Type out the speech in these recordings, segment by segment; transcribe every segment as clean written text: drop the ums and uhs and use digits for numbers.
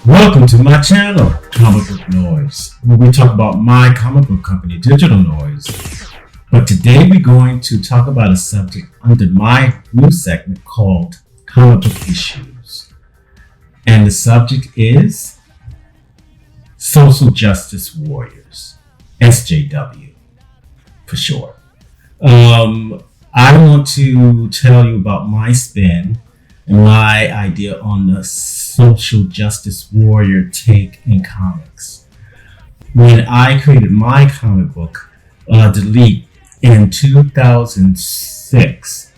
Welcome to my channel, Comic Book Noise, where we talk about my comic book company, Digital Noise. But today we're going to talk about a subject under my new segment called Comic Book Issues. And the subject is Social Justice Warriors, SJW for short. I want to tell you about my spin and my idea on the social justice warrior take in comics. When I created my comic book, Delete, in 2006,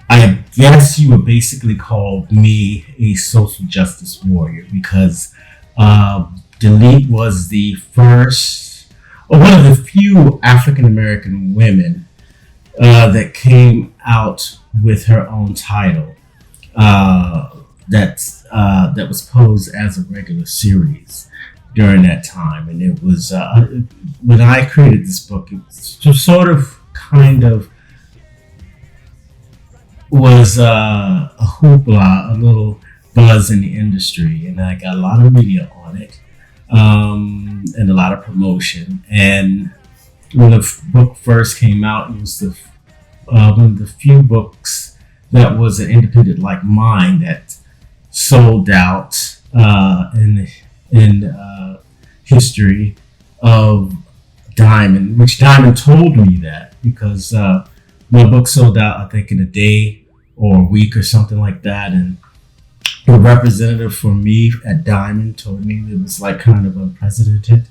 I guess you would basically call me a social justice warrior because Delete was the first, or one of the few African American women that came out with her own title. That was posed as a regular series during that time, and it was when I created this book, it just sort of kind of was a hoopla, a little buzz in the industry, and I got a lot of media on it, and a lot of promotion. And when the book first came out, it was one of the few books that was an independent like mine that sold out in history of Diamond, which Diamond told me that because my book sold out, I think, in a day or a week or something like that. And the representative for me at Diamond told me it was like kind of unprecedented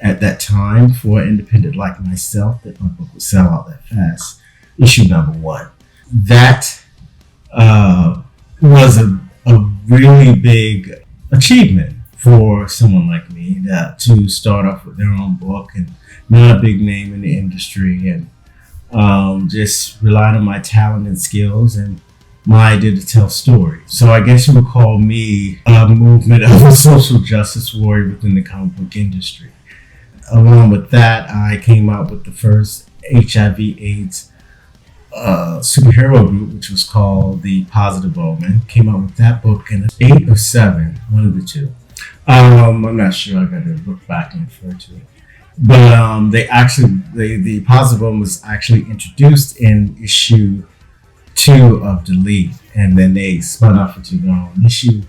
at that time for an independent like myself that my book would sell out that fast. Issue number 1. That was a really big achievement for someone like me to start off with their own book and not a big name in the industry, and just relied on my talent and skills and my idea to tell stories. So I guess you would call me a movement of a social justice warrior within the comic book industry. Along with that, I came out with the first HIV/AIDS superhero group, which was called the Positive Omen. Came out with that book in 8 or 7, one of the two. I'm not sure. I got to look back and refer to it. But the Positive Omen was actually introduced in issue 2 of Delete, and then they spun off into their own issue,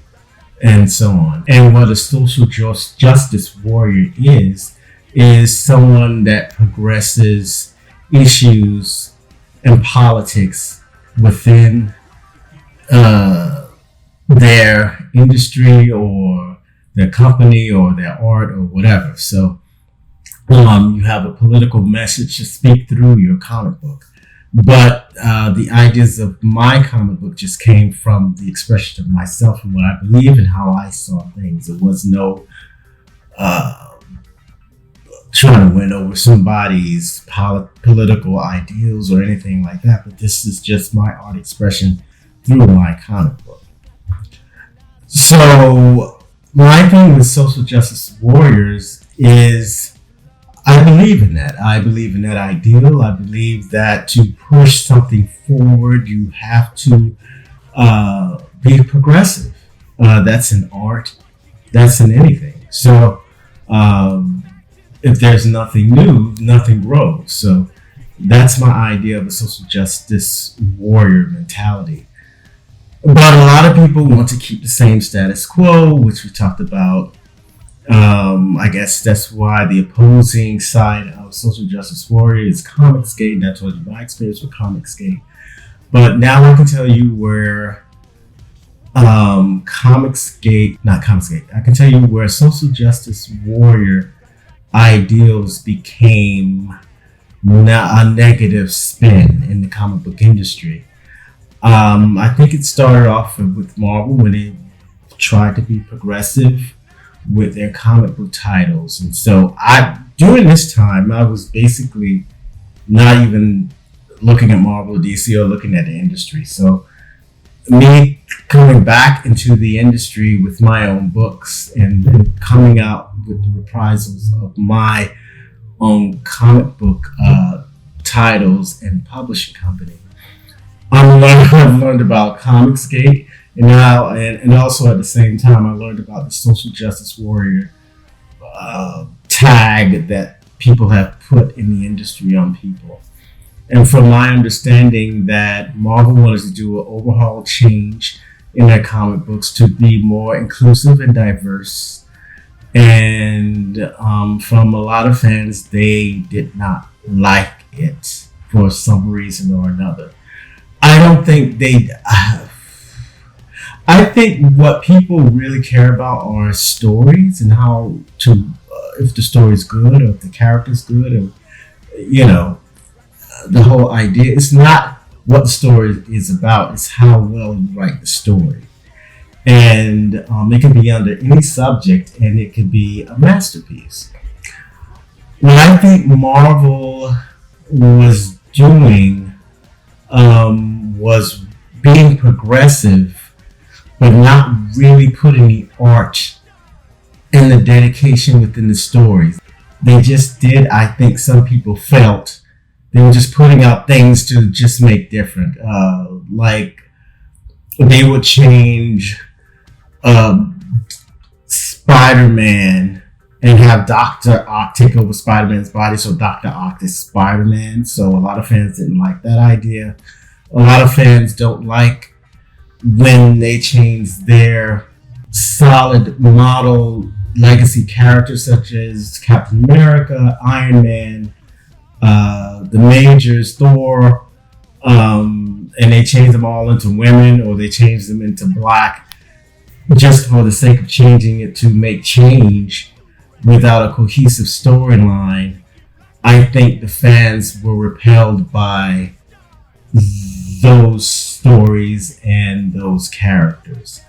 and so on. And what a social justice warrior is someone that progresses issues and politics within their industry or their company or their art or whatever. So you have a political message to speak through your comic book. But the ideas of my comic book just came from the expression of myself and what I believe and how I saw things. It was no trying to win over somebody's political ideals or anything like that, but this is just my art expression through my comic book. So my thing with social justice warriors is I believe in that. I believe in that ideal. I believe that to push something forward, you have to be progressive. That's in art. That's in anything. So if there's nothing new, nothing grows. So that's my idea of a social justice warrior mentality. But a lot of people want to keep the same status quo, which we talked about. I guess that's why the opposing side of social justice warrior is Comicsgate. And I told you my experience with Comicsgate. But now I can tell you where I can tell you where social justice warrior ideals became a negative spin in the comic book industry. I think it started off with Marvel when they tried to be progressive with their comic book titles. And so during this time, I was basically not even looking at Marvel or DC or looking at the industry. So me coming back into the industry with my own books and coming out with the reprisals of my own comic book titles and publishing company I've learned about Comicsgate, and now and also at the same time I learned about the social justice warrior tag that people have put in the industry on people. And from my understanding, that Marvel wanted to do an overhaul change in their comic books to be more inclusive and diverse. And from a lot of fans, they did not like it for some reason or another. I don't think they. I think what people really care about are stories and how to, if the story's good or if the character's good, or you know, the whole idea. It's not what the story is about; it's how well you write the story. And it can be under any subject, and it can be a masterpiece. What I think Marvel was doing was being progressive, but not really putting the art and the dedication within the stories. They just did, I think some people felt, they were just putting out things to just make different. Like they would change Spider-Man and have Dr. Ock take over Spider-Man's body, so Dr. Ock is Spider-Man. So a lot of fans didn't like that idea. A lot of fans don't like when they change their solid model legacy characters such as Captain America, Iron Man, the Majors, Thor, and they change them all into women, or they change them into black just for the sake of changing it to make change without a cohesive storyline. I think the fans were repelled by those stories and those characters.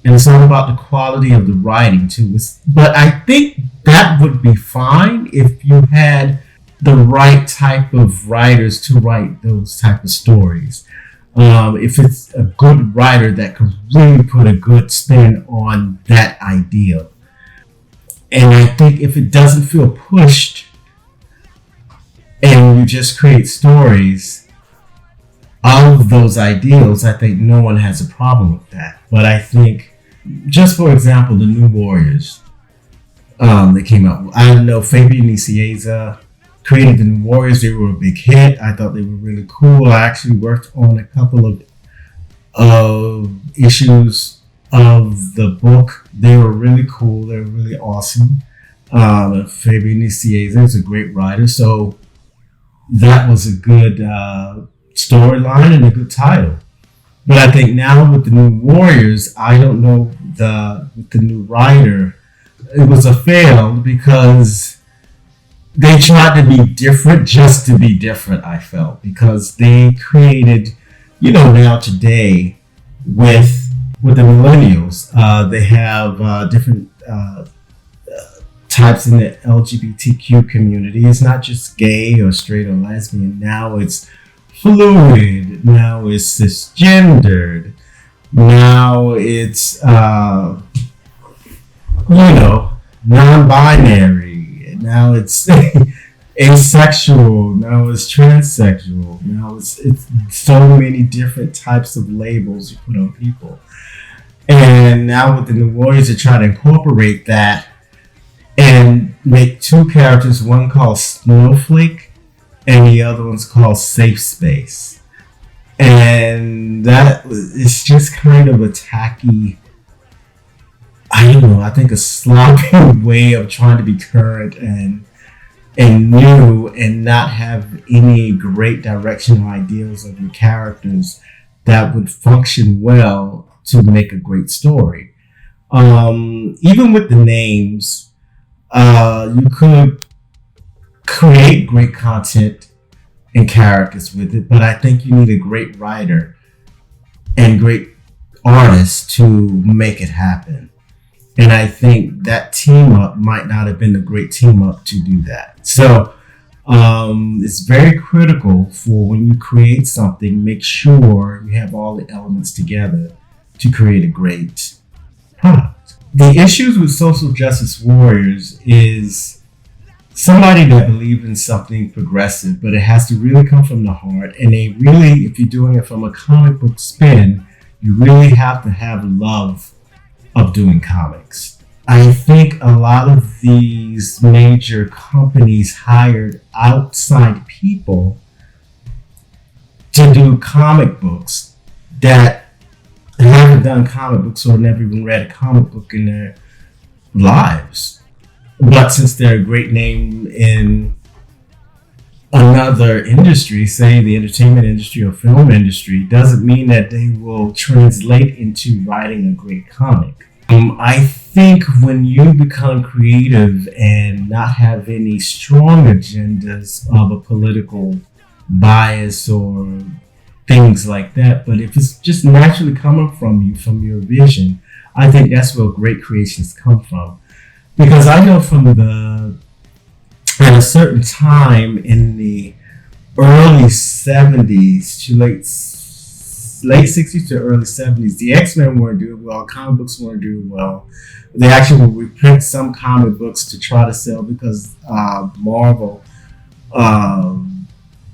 And it's all about the quality of the writing too. But I think that would be fine if you had the right type of writers to write those type of stories. If it's a good writer that can really put a good spin on that idea. And I think if it doesn't feel pushed and you just create stories of those ideals, I think no one has a problem with that. But I think, just for example, the New Warriors that came out. I know Fabian Nicieza created the New Warriors. They were a big hit. I thought they were really cool. I actually worked on a couple of issues of the book. They were really cool. They were really awesome. Fabian Nicieza is a great writer, so that was a good storyline and a good title. But I think now with the New Warriors, I don't know, with the new writer, it was a fail because they tried to be different just to be different, I felt, because they created, now today with the millennials, they have different types in the LGBTQ community. It's not just gay or straight or lesbian. Now it's fluid. Now it's cisgendered. Now it's, non-binary. Now it's asexual. Now it's transsexual. Now it's so many different types of labels you put on people. And now with the New Warriors, they're trying to incorporate that and make two characters, one called Snowflake and the other one's called Safe Space. And that is just kind of a tacky, I don't know, I think a sloppy way of trying to be current and new and not have any great directional ideals of your characters that would function well to make a great story. Even with the names, you could create great content and characters with it, but I think you need a great writer and great artist to make it happen. And I think that team up might not have been a great team up to do that. So it's very critical for when you create something, make sure you have all the elements together to create a great product. The issues with social justice warriors is somebody that believes in something progressive, but it has to really come from the heart. And they really, if you're doing it from a comic book spin, you really have to have love of doing comics. I think a lot of these major companies hired outside people to do comic books that haven't done comic books or never even read a comic book in their lives. But since they're a great name in another industry, say the entertainment industry or film industry, doesn't mean that they will translate into writing a great comic. I think when you become creative and not have any strong agendas of a political bias or things like that, but if it's just naturally coming from you, from your vision, I think that's where great creations come from. Because I know at a certain time in the early 70s to late 60s to early 70s, the X-Men weren't doing well, comic books weren't doing well. They actually would reprint some comic books to try to sell because Marvel,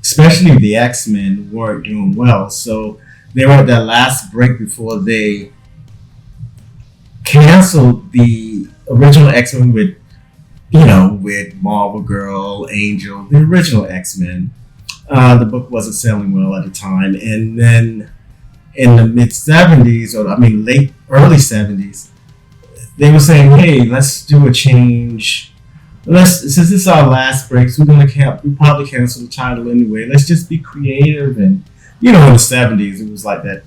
especially the X-Men, weren't doing well. So they were at that last break before they canceled the original X-Men with Marvel Girl, Angel, the original X-Men. The book wasn't selling well at the time. And then in the mid 70s, early 70s, they were saying, hey, let's do a change. Since this is our last break, so we'll probably cancel the title anyway. Let's just be creative. And, in the 70s, it was like that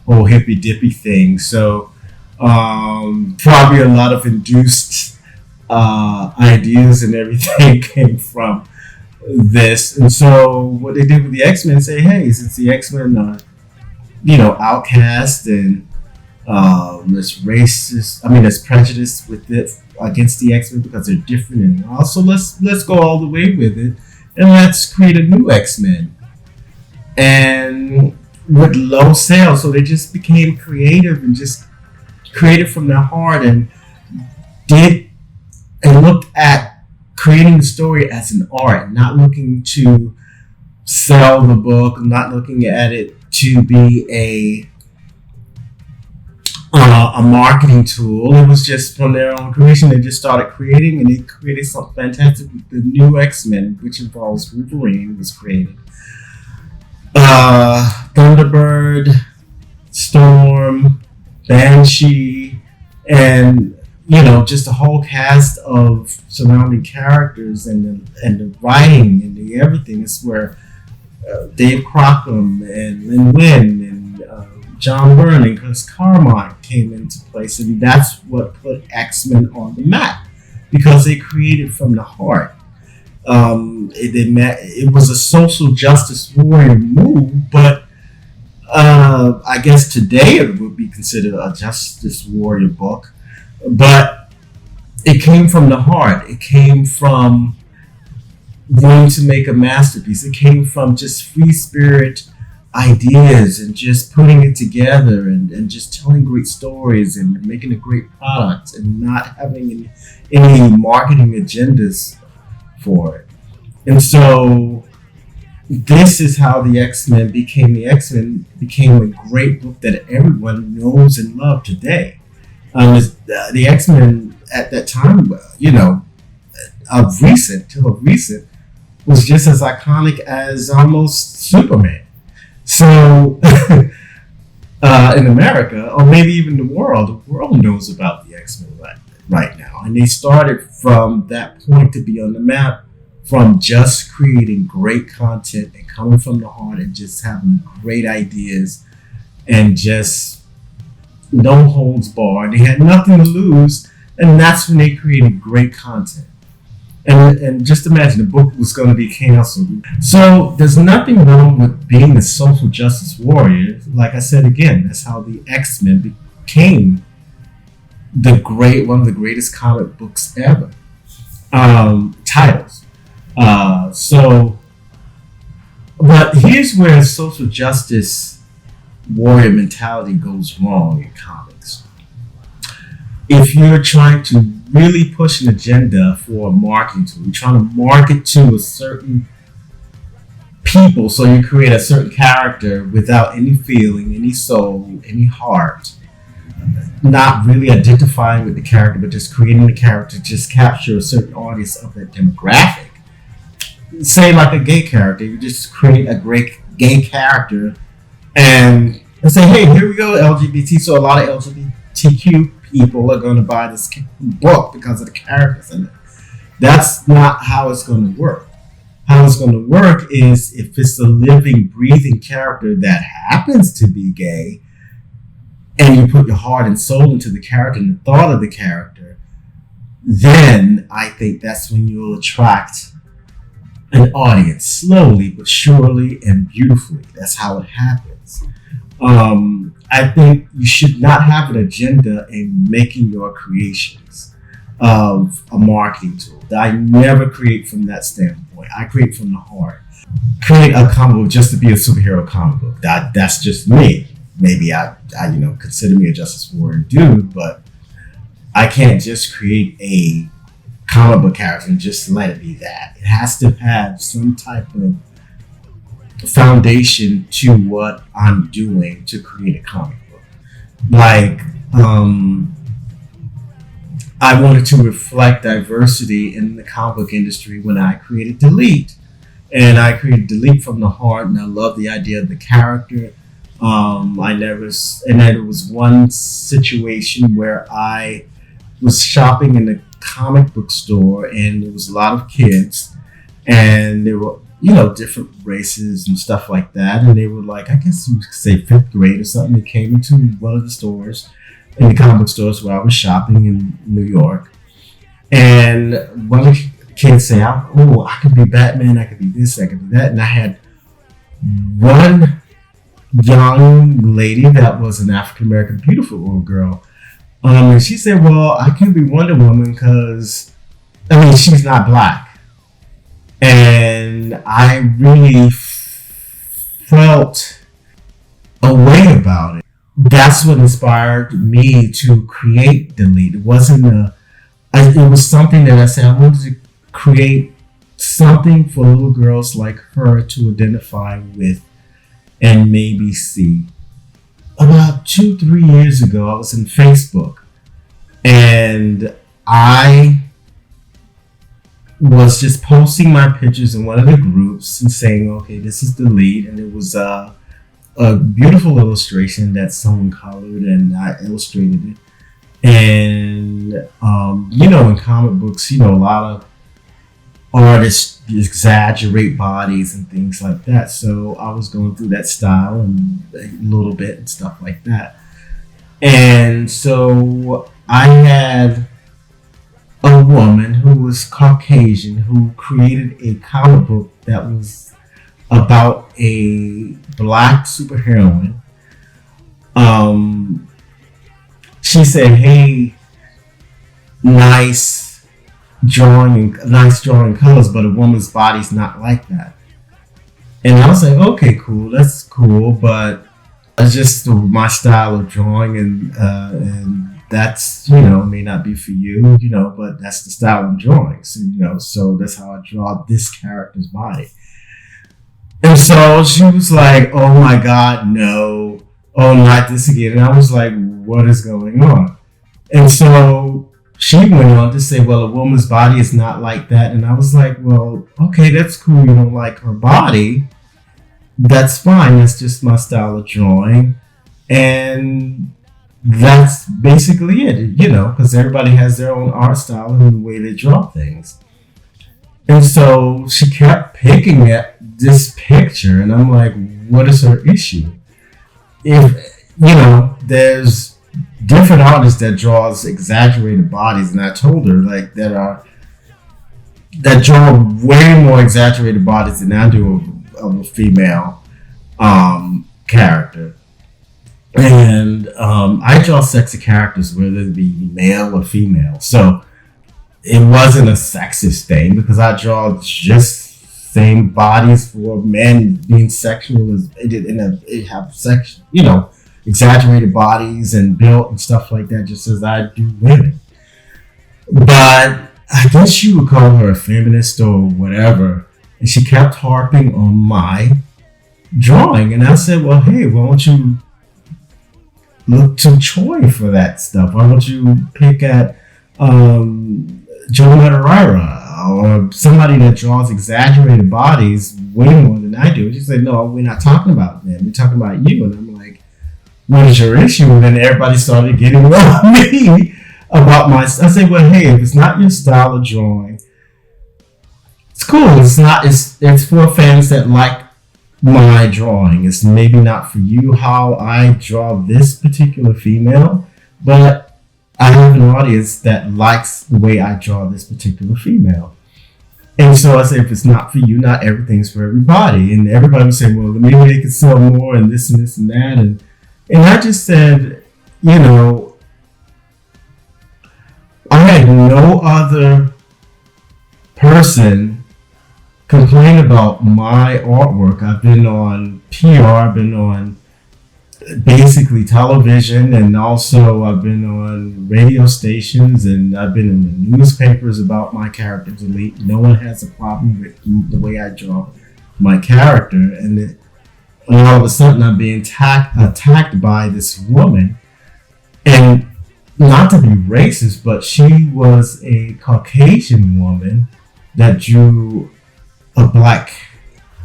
whole hippy dippy thing. So, probably a lot of induced ideas and everything came from this. And so what they did with the X-Men, say, hey, since the X-Men are, outcast and there's racist, there's prejudice with it against the X-Men because they're different and all. So let's go all the way with it and let's create a new X-Men. And with low sales, so they just became creative and just created from their heart and looked at creating the story as an art, not looking to sell the book, not looking at it to be a marketing tool. It was just from their own creation. They just started creating, and they created something fantastic with the new X-Men, which involves Wolverine was created. Thunderbird, Storm, Banshee, and just a whole cast of surrounding characters and the writing and the everything. It's where Dave Crockham and Lin Wynn and John Byrne and Chris Carmine came into place, and that's what put X-Men on the map because they created from the heart. It was a social justice warrior move, but I guess today it would be considered a justice warrior book. But it came from the heart. It came from wanting to make a masterpiece. It came from just free spirit ideas and just putting it together and just telling great stories and making a great product and not having any marketing agendas for it. And so this is how the X-Men became a great book that everyone knows and loves today. The X-Men at that time, of recent, was just as iconic as almost Superman. So, in America, or maybe even the world knows about the X-Men right now. And they started from that point to be on the map, from just creating great content and coming from the heart and just having great ideas and just no holds barred. They had nothing to lose, and that's when they created great content. And just imagine the book was going to be canceled. So there's nothing wrong with being a social justice warrior. Like I said again, that's how the X-Men became one of the greatest comic books ever. Titles. But here's where social justice warrior mentality goes wrong in comics. If you're trying to really push an agenda for a marketing tool. You're trying to market to a certain people, so you create a certain character without any feeling, any soul, any heart, not really identifying with the character, but just creating the character to just capture a certain audience of that demographic. Say like a gay character, you just create a great gay character and say, hey, here we go, LGBT. So a lot of LGBTQ people are going to buy this book because of the characters in it. That's not how it's going to work. How it's going to work is if it's a living, breathing character that happens to be gay, and you put your heart and soul into the character and the thought of the character, then I think that's when you'll attract an audience slowly but surely and beautifully. That's how it happens. I think you should not have an agenda in making your creations of a marketing tool. I never create from that standpoint. I create from the heart. Create a comic book just to be a superhero comic book. That's just me. Maybe I consider me a Justice Warrior dude, but I can't just create a comic book character and just let it be that. It has to have some type of foundation to what I'm doing to create a comic book. Like, I wanted to reflect diversity in the comic book industry when I created Delete. And I created Delete from the heart, and I love the idea of the character. There was one situation where I was shopping in a comic book store, and there was a lot of kids, and there were, different races and stuff like that. And they were like, I guess you could say 5th grade or something. They came into one of the stores, in the comic book stores where I was shopping in New York. And one of the kids said, I could be Batman, I could be this, I could be that. And I had one young lady that was an African-American beautiful little girl. And she said, well, I can't be Wonder Woman because, she's not black. And I really felt a way about it. That's what inspired me to create Delete. It wasn't it was something that I said I wanted to create something for little girls like her to identify with and maybe see. About 2-3 years ago, I was in Facebook, and I was just posting my pictures in one of the groups and saying, okay, this is Delete. And it was a beautiful illustration that someone colored, and I illustrated it. And, in comic books, a lot of artists exaggerate bodies and things like that. So I was going through that style and a little bit and stuff like that. And so I had a woman who was Caucasian who created a comic book that was about a black superheroine. She said, hey, nice drawing colors, but a woman's body's not like that. And I was like, okay, cool, that's cool, but it's just my style of drawing, and that's, may not be for you, but that's the style I'm drawing. So, so that's how I draw this character's body. And so she was like, oh my God, no. Oh, not this again. And I was like, what is going on? And so she went on to say, well, a woman's body is not like that. And I was like, well, okay, that's cool. You don't like her body. That's fine. That's just my style of drawing. And that's basically it, because everybody has their own art style and the way they draw things. And so she kept picking at this picture, and I'm like, what is her issue? If, there's different artists that draws exaggerated bodies, and I told her, like, that draw way more exaggerated bodies than I do of a female character. And I draw sexy characters, whether it be male or female. So it wasn't a sexist thing, because I draw just same bodies for men being sexual as it have sex, exaggerated bodies and built and stuff like that, just as I do women. But I guess you would call her a feminist or whatever. And she kept harping on my drawing. And I said, well, hey, why don't you look to Choi for that stuff? Why don't you pick at Joe Madureira or somebody that draws exaggerated bodies way more than I do? She said, no, we're not talking about them. We're talking about you. And I'm like, what is your issue? And then everybody started getting on me about my. I said, well, hey, if it's not your style of drawing, it's cool. It's not. It's for fans that like my drawing. It's maybe not for you how I draw this particular female, but I have an audience that likes the way I draw this particular female. And so I say, if it's not for you, not everything's for everybody. And everybody was saying, well, maybe they could sell more and this and this and that. And I just said, you know, I had no other person complain about my artwork. I've been on PR, I've been on basically television, and also I've been on radio stations, and I've been in the newspapers about my characters. Elite. No one has a problem with the way I draw my character, and all of a sudden I'm being attacked by this woman. And not to be racist, but she was a Caucasian woman that drew a black,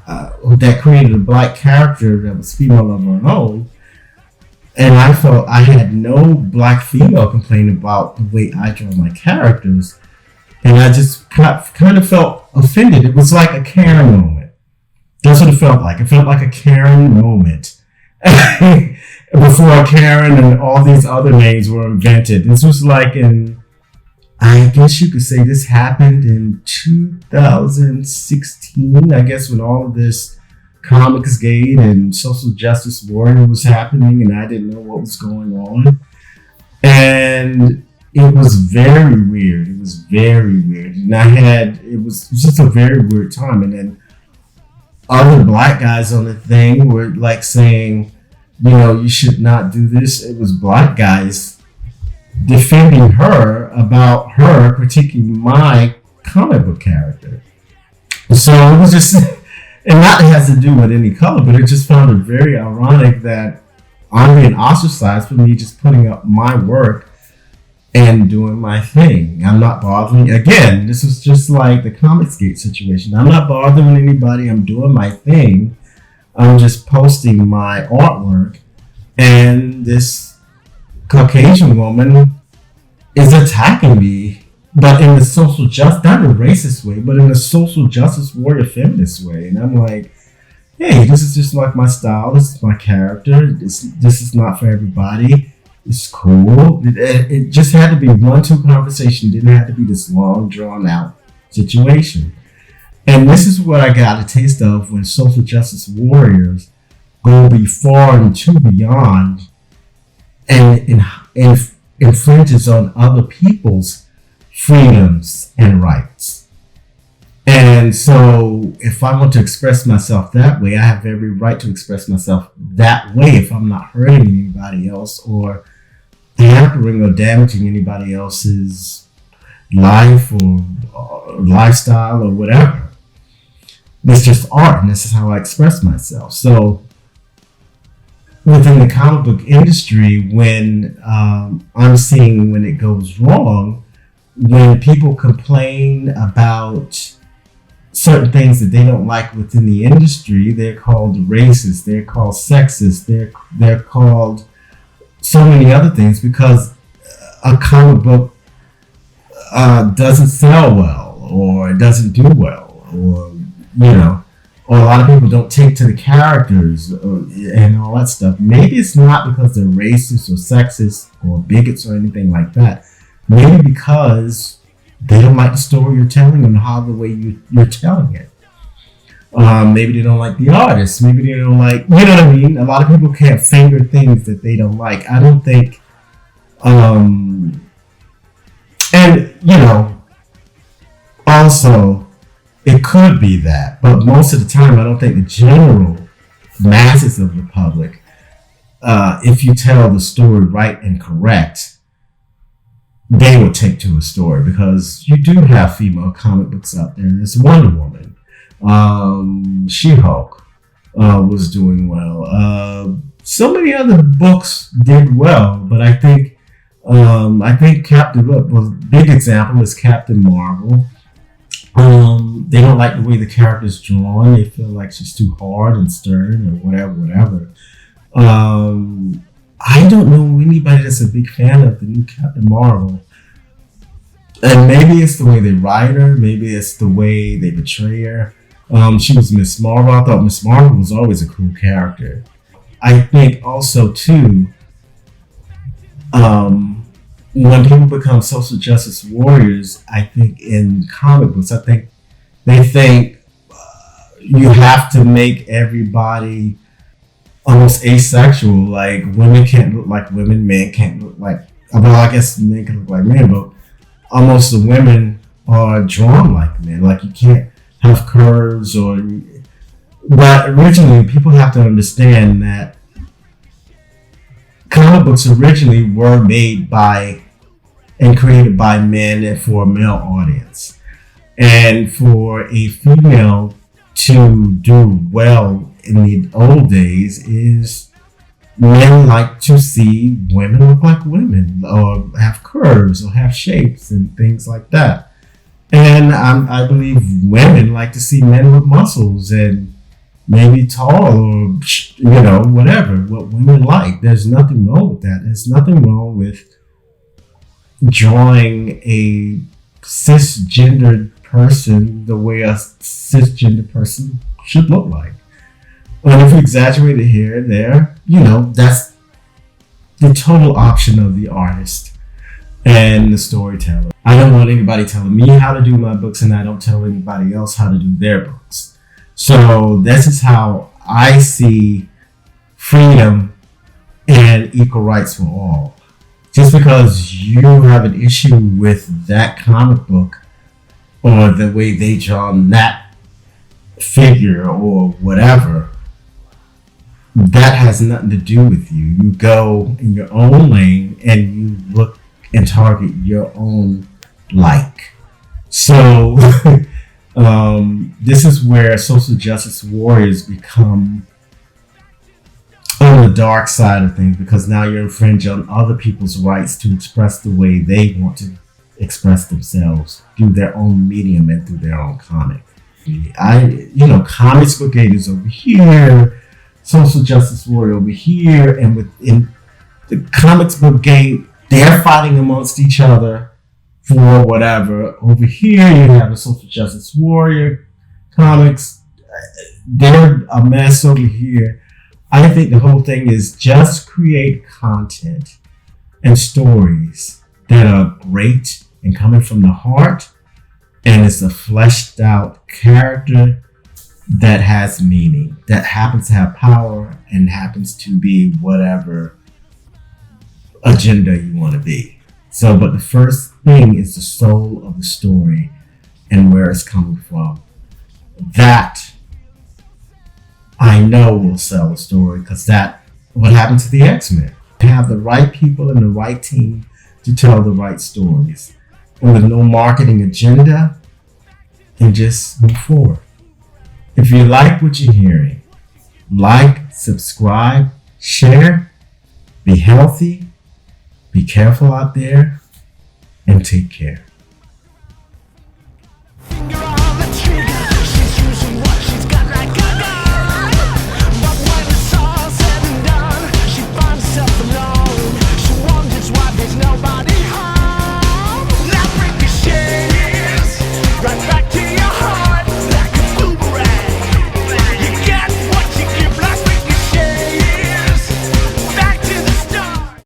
that created a black character that was female of her own. And I felt I had no black female complain about the way I draw my characters. And I just kind of felt offended. It was like a Karen moment. That's what it felt like. It felt like a Karen moment. Before Karen and all these other names were invented. This was like I guess you could say this happened in 2016, I guess, when all of this Comicsgate and social justice warrior was happening, and I didn't know what was going on. And it was very weird. It was very weird. And it was just a very weird time. And then other black guys on the thing were like saying, you know, you should not do this. It was black guys defending her about her critiquing my comic book character. So it was just, and not it has to do with any color, but it just found it very ironic that I'm being ostracized for me just putting up my work and doing my thing. I'm not bothering. Again, this is just like the Comicsgate situation. I'm not bothering anybody. I'm doing my thing. I'm just posting my artwork, and this Caucasian woman is attacking me, but in the social justice, not in a racist way, but in a social justice warrior feminist way. And I'm like, hey, this is just like my style. This is my character. This is not for everybody. It's cool. It just had to be 1-2 conversation. It didn't have to be this long, drawn out situation. And this is what I got a taste of when social justice warriors go far and too beyond and infringes on other people's freedoms and rights. And so if I want to express myself that way, I have every right to express myself that way if I'm not hurting anybody else or hampering or damaging anybody else's life or lifestyle or whatever. It's just art, and this is how I express myself. So within the comic book industry, when I'm seeing when it goes wrong, when people complain about certain things that they don't like within the industry, they're called racist, they're called sexist, they're called so many other things because a comic book doesn't sell well, or it doesn't do well, or or a lot of people don't take to the characters and all that stuff. Maybe it's not because they're racist or sexist or bigots or anything like that. Maybe because they don't like the story you're telling and how the way you're telling it. Maybe they don't like the artist. Maybe they don't like, you know what I mean? A lot of people can't finger things that they don't like. I don't think, also, it could be that, but most of the time, I don't think the general masses of the public, if you tell the story right and correct, they would take to a story, because you do have female comic books out there. There's Wonder Woman, She-Hulk was doing well. So many other books did well, but I think Captain, well, big example is Captain Marvel. They don't like the way the character's drawn. They feel like she's too hard and stern or whatever. I don't know anybody that's a big fan of the new Captain Marvel. And maybe it's the way they write her. Maybe it's the way they portray her. She was Miss Marvel. I thought Miss Marvel was always a cool character. I think also, too, when people become social justice warriors, I think in comic books, I think they think you have to make everybody almost asexual. Like, women can't look like women, men can't look like, well, I guess men can look like men, but almost the women are drawn like men. Like, you can't have curves or... But originally, people have to understand that comic books originally were made by and created by men and for a male audience. And for a female to do well in the old days is men like to see women look like women, or have curves, or have shapes and things like that. And I believe women like to see men with muscles and maybe tall, or, whatever, what women like. There's nothing wrong with that. There's nothing wrong with drawing a cisgendered person the way a cisgendered person should look like. And if you exaggerate it here and there, that's the total option of the artist and the storyteller. I don't want anybody telling me how to do my books, and I don't tell anybody else how to do their books. So this is how I see freedom and equal rights for all. Just because you have an issue with that comic book or the way they draw that figure or whatever, that has nothing to do with you. You go in your own lane and you look and target your own like. So this is where social justice warriors become on the dark side of things, because now you're infringing on other people's rights to express the way they want to express themselves through their own medium and through their own comic. Comics Brigade is over here, social justice warrior over here, and within the Comics Brigade, they're fighting amongst each other for whatever. Over here, you have a social justice warrior comics. They're a mess over here. I think the whole thing is just create content and stories that are great and coming from the heart, and it's a fleshed out character that has meaning, that happens to have power and happens to be whatever agenda you want to be. So, but the first thing is the soul of the story and where it's coming from. That I know will sell a story, because that what happened to the X-Men. Have the right people and the right team to tell the right stories, and with no marketing agenda, and just move forward. If you like what you're hearing, like, subscribe, share, be healthy, be careful out there, and take care.